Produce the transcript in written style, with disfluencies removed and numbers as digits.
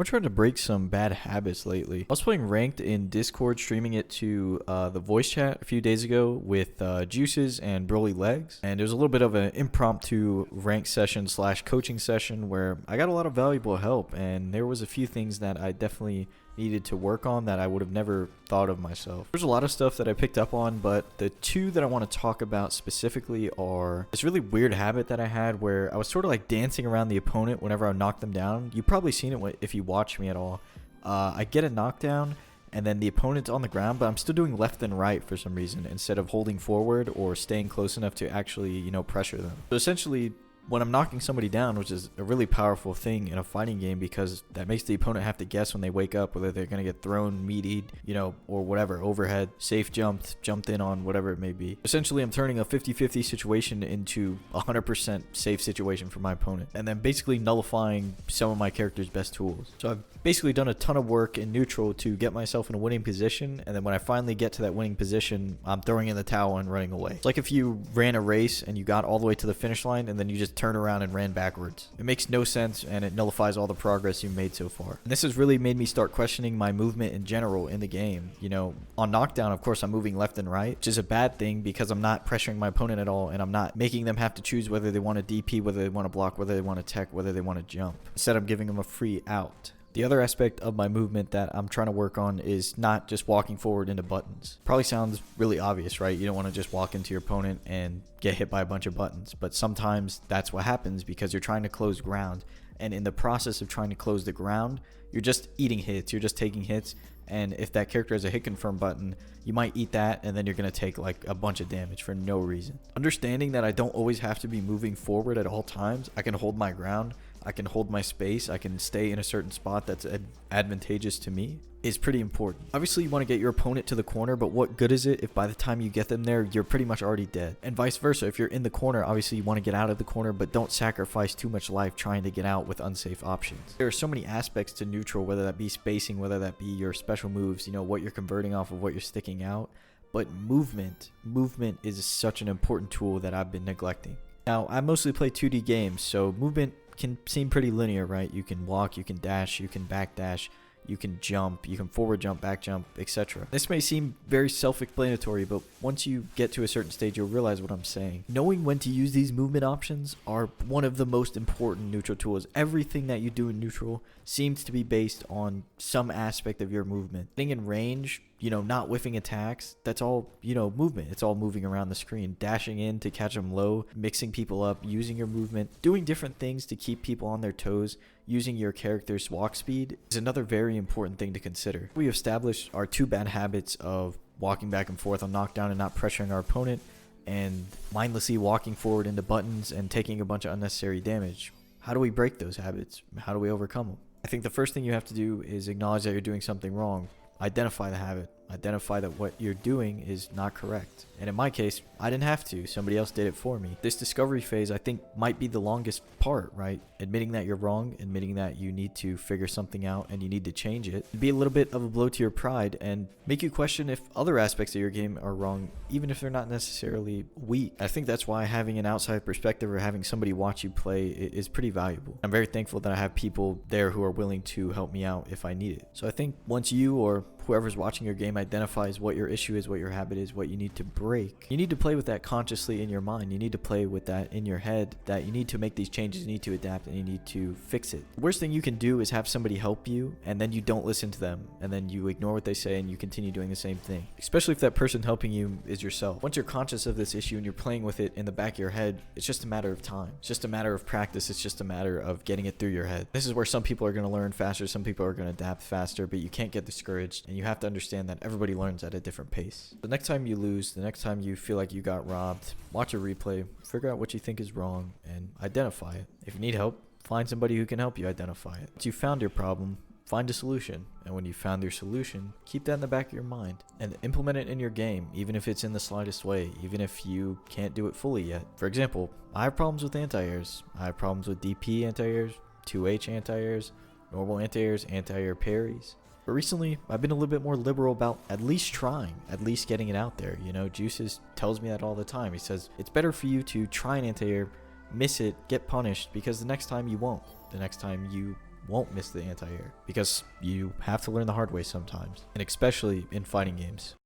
I'm trying to break some bad habits lately. I was playing ranked in Discord, streaming it to the voice chat a few days ago with Juices and Broly Legs. And it was a little bit of an impromptu rank session slash coaching session where I got a lot of valuable help. And there was a few things that I definitely needed to work on that I would have never thought of myself. There's a lot of stuff that I picked up on, but the two that I want to talk about specifically are this really weird habit that I had where I was sort of like dancing around the opponent whenever I knocked them down. You've probably seen it if you watch me at all. I get a knockdown and then the opponent's on the ground, but I'm still doing left and right for some reason instead of holding forward or staying close enough to actually, pressure them. So essentially, when I'm knocking somebody down, which is a really powerful thing in a fighting game because that makes the opponent have to guess when they wake up whether they're going to get thrown, meatied, or whatever, overhead, safe jumped in on, whatever it may be. Essentially, I'm turning a 50-50 situation into a 100% safe situation for my opponent and then basically nullifying some of my character's best tools. So I've basically done a ton of work in neutral to get myself in a winning position, and then when I finally get to that winning position, I'm throwing in the towel and running away. It's like if you ran a race and you got all the way to the finish line and then you just turned around and ran backwards. It makes no sense and it nullifies all the progress you've made so far. And this has really made me start questioning my movement in general in the game. On knockdown, of course, I'm moving left and right, which is a bad thing because I'm not pressuring my opponent at all and I'm not making them have to choose whether they want to DP, whether they want to block, whether they want to tech, whether they want to jump. Instead, I'm giving them a free out. The other aspect of my movement that I'm trying to work on is not just walking forward into buttons. Probably sounds really obvious, right? You don't want to just walk into your opponent and get hit by a bunch of buttons, but sometimes that's what happens because you're trying to close ground. And in the process of trying to close the ground, you're just eating hits, you're just taking hits. And if that character has a hit confirm button, you might eat that and then you're going to take like a bunch of damage for no reason. Understanding that I don't always have to be moving forward at all times, I can hold my ground, I can hold my space, I can stay in a certain spot that's advantageous to me, is pretty important. Obviously, you want to get your opponent to the corner, but what good is it if by the time you get them there, you're pretty much already dead? And vice versa, if you're in the corner, obviously you want to get out of the corner, but don't sacrifice too much life trying to get out with unsafe options. There are so many aspects to neutral, whether that be spacing, whether that be your special moves, what you're converting off of, what you're sticking out, but movement is such an important tool that I've been neglecting. Now, I mostly play 2D games, so movement can seem pretty linear, right? You can walk, you can dash, you can backdash, you can jump, you can forward jump, back jump, etc. This may seem very self-explanatory, but once you get to a certain stage, you'll realize what I'm saying. Knowing when to use these movement options are one of the most important neutral tools. Everything that you do in neutral seems to be based on some aspect of your movement. Being in range, not whiffing attacks, that's all, movement. It's all moving around the screen. Dashing in to catch them low, mixing people up, using your movement, doing different things to keep people on their toes, using your character's walk speed is another very important thing to consider. We established our two bad habits of walking back and forth on knockdown and not pressuring our opponent, and mindlessly walking forward into buttons and taking a bunch of unnecessary damage. How do we break those habits? How do we overcome them? I think the first thing you have to do is acknowledge that you're doing something wrong. Identify the habit. Identify that what you're doing is not correct. And in my case, I didn't have to. Somebody else did it for me. This discovery phase, I think, might be the longest part, right? Admitting that you're wrong, admitting that you need to figure something out and you need to change it. It'd be a little bit of a blow to your pride and make you question if other aspects of your game are wrong, even if they're not necessarily weak. I think that's why having an outside perspective or having somebody watch you play is pretty valuable. I'm very thankful that I have people there who are willing to help me out if I need it. So I think once you or whoever's watching your game identifies what your issue is, what your habit is, what you need to break, you need to play with that consciously in your mind. You need to play with that in your head, that you need to make these changes, you need to adapt, and you need to fix it. The worst thing you can do is have somebody help you and then you don't listen to them and then you ignore what they say and you continue doing the same thing, especially if that person helping you is yourself. Once you're conscious of this issue and you're playing with it in the back of your head, it's just a matter of time. It's just a matter of practice. It's just a matter of getting it through your head. This is where some people are going to learn faster, some people are going to adapt faster, but you can't get discouraged and you have to understand that everybody learns at a different pace. The next time you lose, the next time you feel like you got robbed, watch a replay, figure out what you think is wrong, and identify it. If you need help, find somebody who can help you identify it. Once you found your problem, find a solution. And when you found your solution, keep that in the back of your mind and implement it in your game, even if it's in the slightest way, even if you can't do it fully yet. For example, I have problems with anti-airs. I have problems with DP anti-airs, 2H anti-airs, normal anti-airs, anti-air parries. But recently, I've been a little bit more liberal about at least trying, at least getting it out there. Juices tells me that all the time. He says, it's better for you to try an anti-air, miss it, get punished, because the next time you won't. The next time you won't miss the anti-air, because you have to learn the hard way sometimes, and especially in fighting games.